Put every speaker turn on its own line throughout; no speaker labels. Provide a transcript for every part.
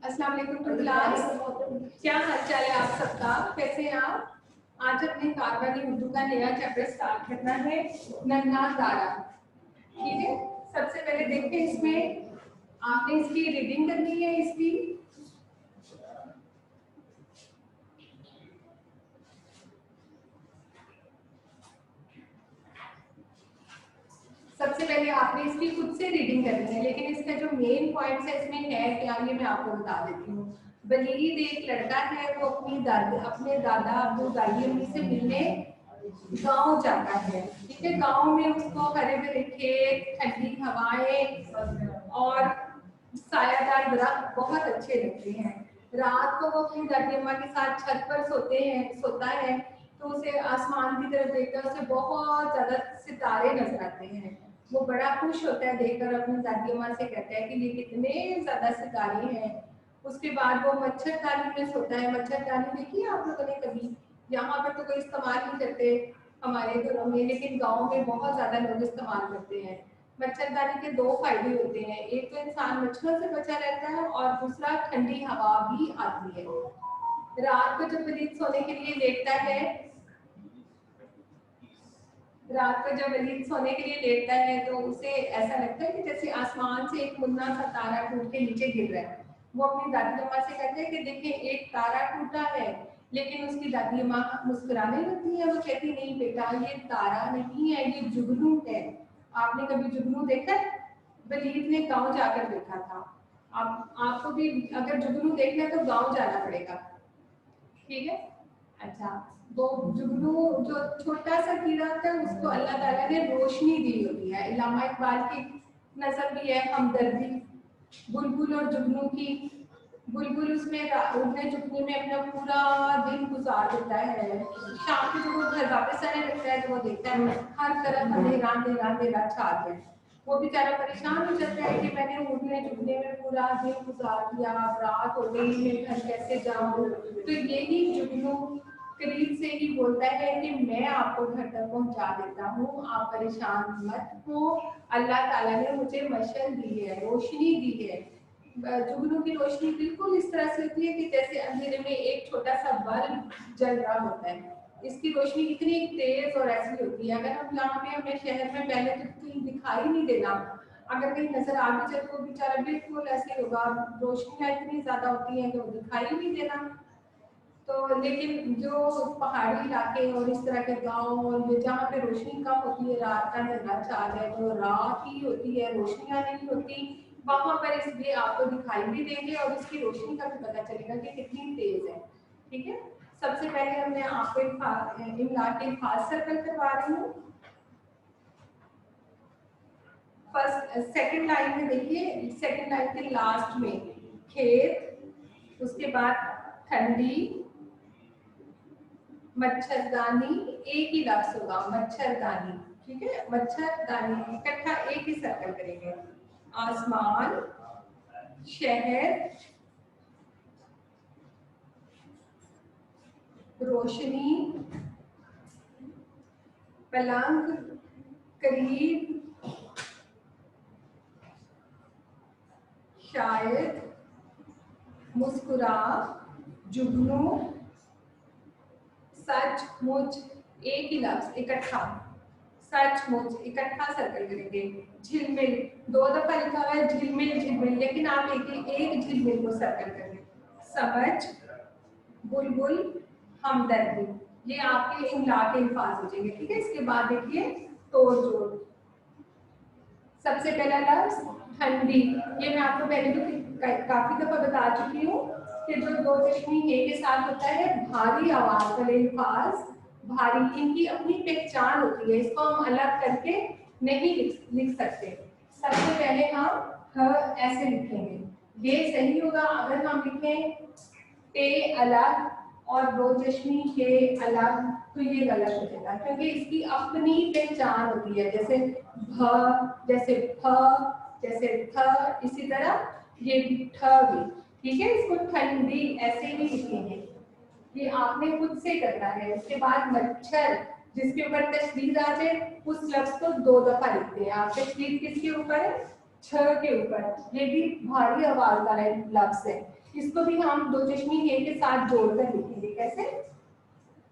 अस्सलाम वालेकुम to class. क्या हाल चाल है आप सबका? कैसे हैं आप? आज अपने कारवानी उर्दू का नया चैप्टर स्टार्ट करना है, नन्हा तारा। ठीक है, सबसे पहले देखें, इसमें आपने इसकी रीडिंग करनी है। इसकी सबसे पहले आपने इसकी खुद से रीडिंग करनी है, लेकिन इसका जो मेन पॉइंट्स है इसमें है क्या, ये मैं आपको बता देती हूँ। वलीद एक लड़का है, वो अपने दादा अबू दादी अम्मी से मिलने गांव जाता है। ठीक है, गांव में उसको हरे भरे खेत, ठंडी हवाएं और सायादार दरख्त बहुत अच्छे लगते हैं। रात को वो अपनी दादी अम्मा के साथ छत पर सोता है, तो उसे आसमान की तरफ देखकर उसे बहुत ज्यादा सितारे नजर आते हैं। वो बड़ा खुश होता है देखकर, अपनी दादी अम्मा से कहता है कि ये कितने ज्यादा सितारे हैं। उसके बाद वो मच्छरदानी में सोता है। मच्छरदानी देखी है आप लोगों ने कभी? यहाँ पर तो कोई इस्तेमाल नहीं करते हमारे घरों में, लेकिन गाँव में बहुत ज्यादा लोग इस्तेमाल करते हैं। मच्छरदानी के दो फायदे होते हैं, एक तो इंसान मच्छरों से बचा रहता है और दूसरा ठंडी हवा भी आती है। रात को जब वलीद सोने के लिए लेटता है रात को जब वलीद सोने के लिए लेटता है तो उसे ऐसा लगता है कि जैसे आसमान से एक मुन्ना सा तारा टूट के नीचे गिर रहा है। वो अपनी दादी अम्मा से कहते हैं कि देखें, एक तारा टूटा है। लेकिन उसकी दादी अम्मा मुस्कुराने लगती है। वो कहती नहीं बेटा, ये तारा नहीं है, ये जुगनू है। आपने कभी जुगनू देखा है? वलीद ने गांव जाकर देखा था। आपको भी अगर जुगनू देखना है तो गांव जाना पड़ेगा। ठीक है, अच्छा। वो जुगनू जो छोटा सा कीड़ा होता है, उसको अल्लाह ताला ने रोशनी दी होती है। इलामा इकबाल की नज़र भी है हमदर्दी, बुलबुल और जुगनू की। बुलबुल उसमें उड़ने जुगनू में अपना पूरा दिन गुजार देता है। शाम को जब वो घर वापस आने लगता है तो वो देखता है हर तरफ अंधेरा अंधेरा अंधेरा छा गया है। वो बेचारा परेशान हो जाता है कि मैंने उड़ने जुगने में पूरा दिन गुजार दिया, अब रात हो गई, मैं घर कैसे जाऊं। तो यही जुगनू करीब से ही बोलता है कि मैं आपको घर तक पहुंचा देता हूँ, आप परेशान मत हो। अल्लाह ताला ने मुझे मशल दी है, रोशनी दी है। जुगनू की रोशनी बिल्कुल इस तरह से होती है कि जैसे अंधेरे में एक छोटा सा बल्ब जल रहा होता है। इसकी रोशनी इतनी तेज और ऐसी होती है, अगर हम यहाँ पे हमें शहर में पहले तो कहीं दिखाई नहीं देना, अगर कहीं नजर आ भी जाए तो बेचारा बिल्कुल ऐसे होगा। रोशनियाँ इतनी ज्यादा होती हैं कि वो दिखाई नहीं देना। तो लेकिन जो पहाड़ी इलाके और इस तरह के गांव और ये जहाँ पे रोशनी कम होती है, रात का अंधेरा छा जाए तो रात ही होती है, रोशनियाँ नहीं होती वहां पर, इसलिए आपको दिखाई भी देंगे और इसकी रोशनी का भी पता चलेगा कि कितनी तेज है। ठीक है, सबसे पहले हमने आपको इमला के अल्फाज सर्कल करवा रही हूँ। फर्स्ट सेकंड लाइन में देखिए, सेकंड लाइन के लास्ट में खेत, उसके बाद ठंडी, मच्छरदानी, एक ही लफ्ज होगा मच्छरदानी। ठीक है, मच्छरदानी इकट्ठा एक ही सर्कल करेंगे। आसमान, शहर, रोशनी, पलंग, करीब, शायद, मुस्कुरा, जुगनू, सचमुच, एक ही लफ्ज इकट्ठा, सचमुच इकट्ठा सर्कल करेंगे। झिलमिल, दो दफा लिखा हुआ है झिलमिल झिलमिल, लेकिन आप एक झिलमिल को सर्कल करेंगे। समझ, बुलबुल, हमदर्दी, ये आपके इमला के अल्फाज हो जाएंगे। ठीक है, इसके बाद देखिए तोड़ जोड़। सबसे पहला लफ्ज ठंडी, ये मैं आपको पहले तो काफी दफा बता चुकी हूँ कि जो दो चश्मी हे के साथ होता है भारी आवाज वाले अल्फाज, भारी, इनकी अपनी पहचान होती है, इसको हम अलग करके नहीं लिख सकते। सबसे पहले हम ह ऐसे लिखेंगे, ये सही होगा। अगर हम लिखें ते अलग और दो चश्मी के अलग तो ये गलत हो जाएगा, क्योंकि इसकी अपनी पहचान होती है। जैसे भ, जैसे फ, जैसे थ, इसी तरह ये भी ठ भी। ठीक है, इसको ठंडी ऐसे ही लिखेंगे, ये आपने खुद से करना है। उसके बाद मच्छर, जिसके ऊपर तशदीद आ जाए उस लफ्ज को दो दफा लिखते हैं आप। तशदीद किसके ऊपर है? छ के ऊपर, ये भी भारी आवाज वाला लफ्ज है। इसको भी हम दो चश्मी हे के साथ जोड़कर लिखेंगे। कैसे?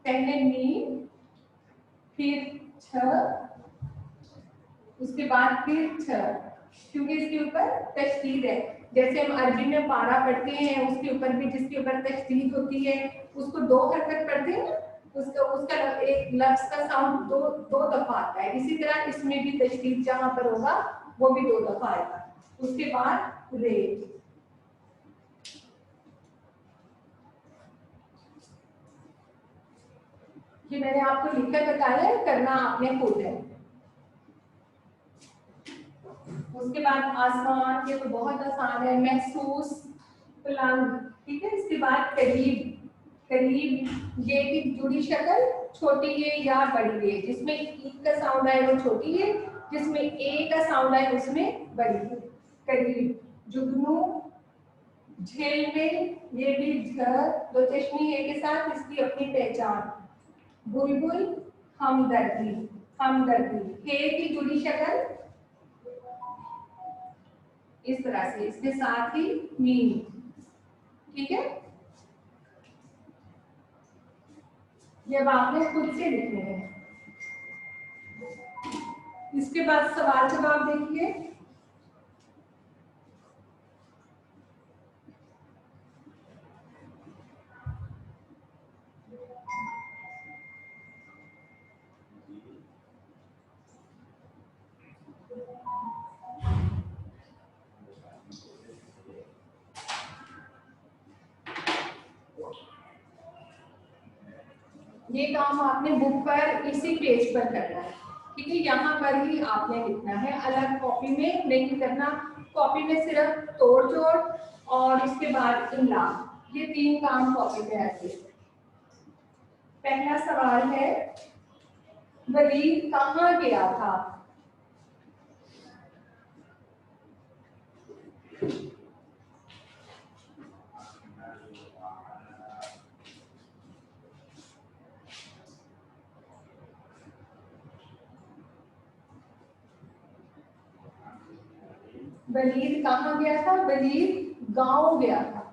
पहले मीम, फिर छ, उसके बाद फिर छ, क्योंकि इसके ऊपर तशदीद है। जैसे हम अरबी में पारा पढ़ते हैं, उसके ऊपर भी जिसके ऊपर तशदीद होती है उसको दो हरकत पढ़ते हैं, उसका उसका एक लफ्ज का साउंड दो दो दफा आता है। इसी तरह इसमें भी तशदीद जहां पर होगा वो भी दो दफा आएगा। उसके बाद रे, ये मैंने आपको लिखकर बताया, करना आपने खुद है। उसके बाद आसमान, ये तो बहुत आसान है। महसूस, पलंग, ठीक है। इसके बाद करीब, करीब ये की जुड़ी शक्ल छोटी है या बड़ी है, जिसमें ई का साउंड आए वो छोटी है, जिसमें ए का साउंड आए उसमें बड़ी है। करीब, जुगनू, झेल में, ये भी झ, दो चश्मी है के साथ, इसकी अपनी पहचान। बुलबुल, हमदर्दी, हमदर्दी, हे की जुड़ी शक्ल इस तरह से, इसके साथ ही मीम, ठीक है। ये अब आपने खुद से लिखने हैं। इसके बाद सवाल जवाब देखिए। ये काम आपने बुक पर इसी पेज पर करना है, ठीक है। यहाँ पर ही आपने लिखना है, अलग कॉपी में नहीं करना। कॉपी में सिर्फ तोड़ जोड़ और इसके बाद इमला, ये तीन काम कॉपी में आते हैं। पहला सवाल है, वलीद कहाँ गया था? वलीद कहाँ गया था? वलीद गांव गया था।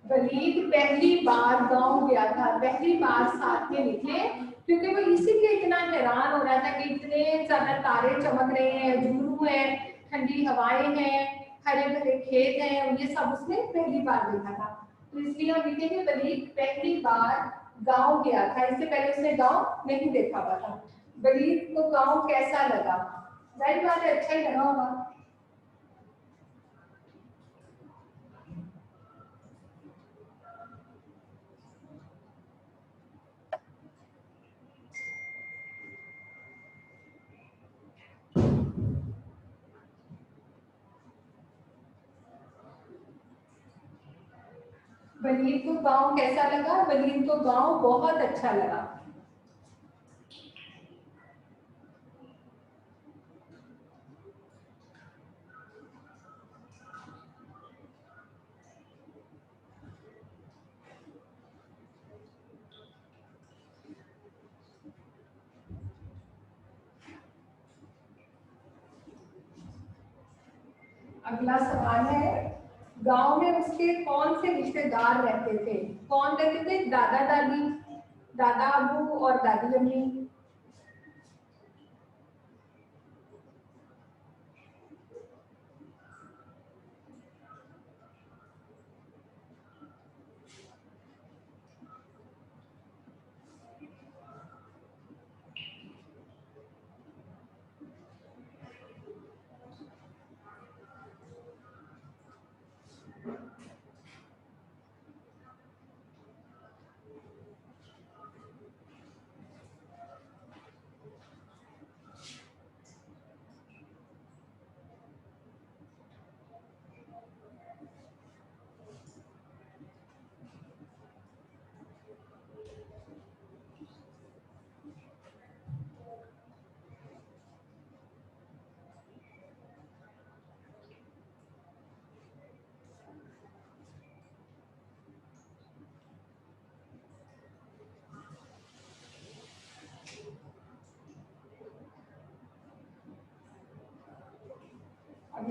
वलीद पहली बार गांव गया था, पहली बार साथ में निकले, क्योंकि वो इसीलिए इतना हैरान हो रहा था कि इतने ज्यादा तारे चमक रहे हैं, जुगनू है, ठंडी हवाएं हैं, हरे भरे खेत हैं, और ये सब उसने पहली बार देखा था। तो इसलिए हम लिखेंगे वलीद पहली बार गांव गया था, इससे पहले उसने गांव नहीं देखा हुआ था। वलीद को गांव कैसा लगा? जाहिर बात है अच्छा ही लगा होगा। वलीद को गांव कैसा लगा? वलीद को गांव बहुत अच्छा लगा। अगला सवाल है, गांव में उसके कौन से रिश्तेदार रहते थे? कौन रहते थे? दादा दादी, दादा अबू और दादी अम्मी।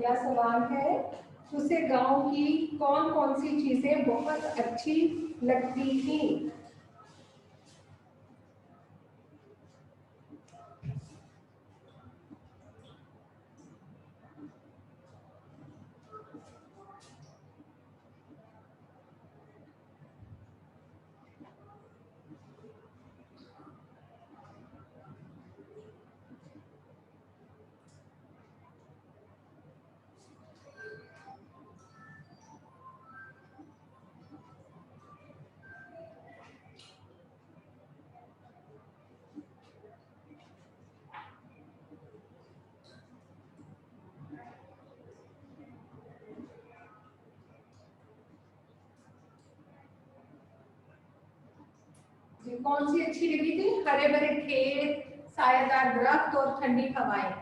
अगला सवाल है, उसे गांव की कौन कौन सी चीजें बहुत अच्छी लगती थी? कौन सी अच्छी लगी थी? हरे भरे खेत, सायादार दरख्त और ठंडी हवाएं।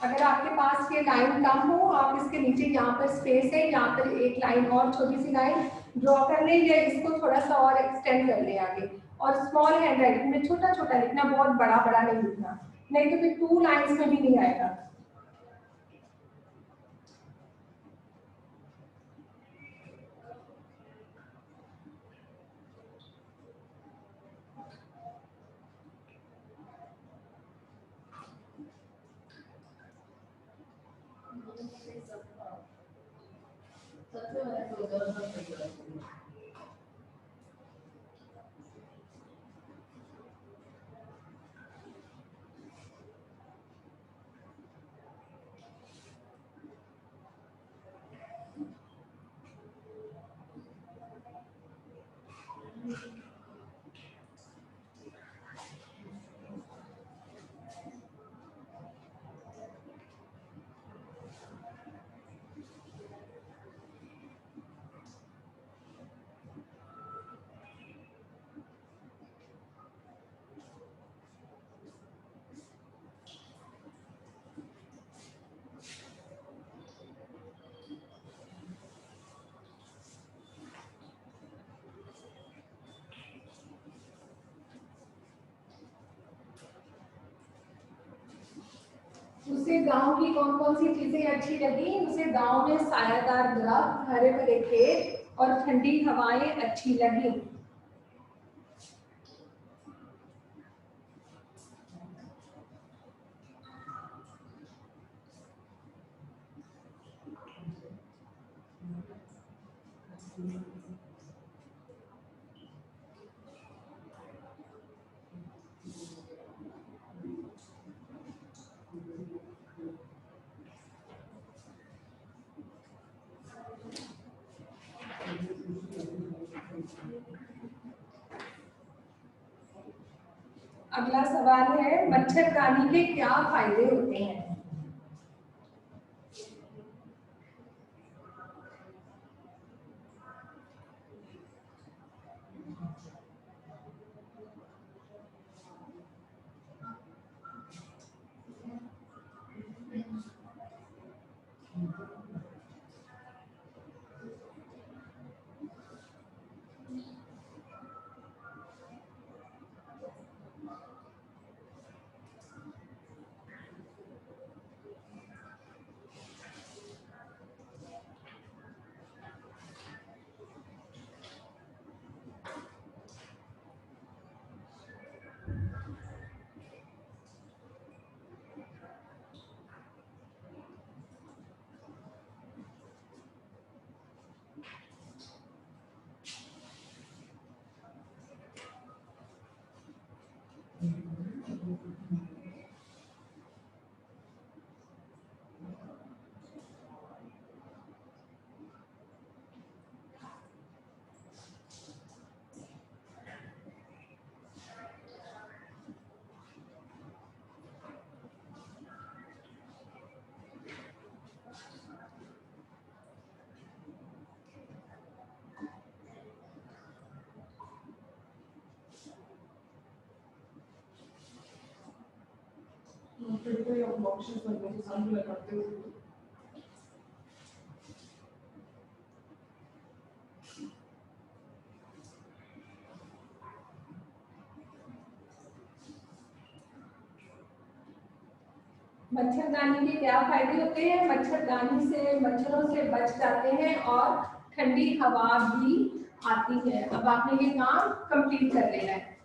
अगर आपके पास ये लाइन कम हो, आप इसके नीचे यहाँ पर स्पेस है, यहाँ पर एक लाइन और छोटी सी लाइन ड्रॉ कर लें या इसको थोड़ा सा और एक्सटेंड कर लें आगे। और स्मॉल हैंड राइटिंग में छोटा छोटा लिखना, बहुत बड़ा बड़ा नहीं लिखना, नहीं तो फिर 2 लाइन्स में भी नहीं आएगा। उसे गांव की कौन कौन सी चीजें अच्छी लगी? उसे गांव में सायादार दरख्त, हरे भरे खेत और ठंडी हवाएं अच्छी लगी। अगला सवाल है, मच्छरदानी के क्या फायदे होते हैं? मच्छरदानी के क्या फायदे होते हैं? मच्छरदानी से मच्छरों से बच जाते हैं और ठंडी हवा भी आती है। अब आपने ये काम कंप्लीट कर लेना है।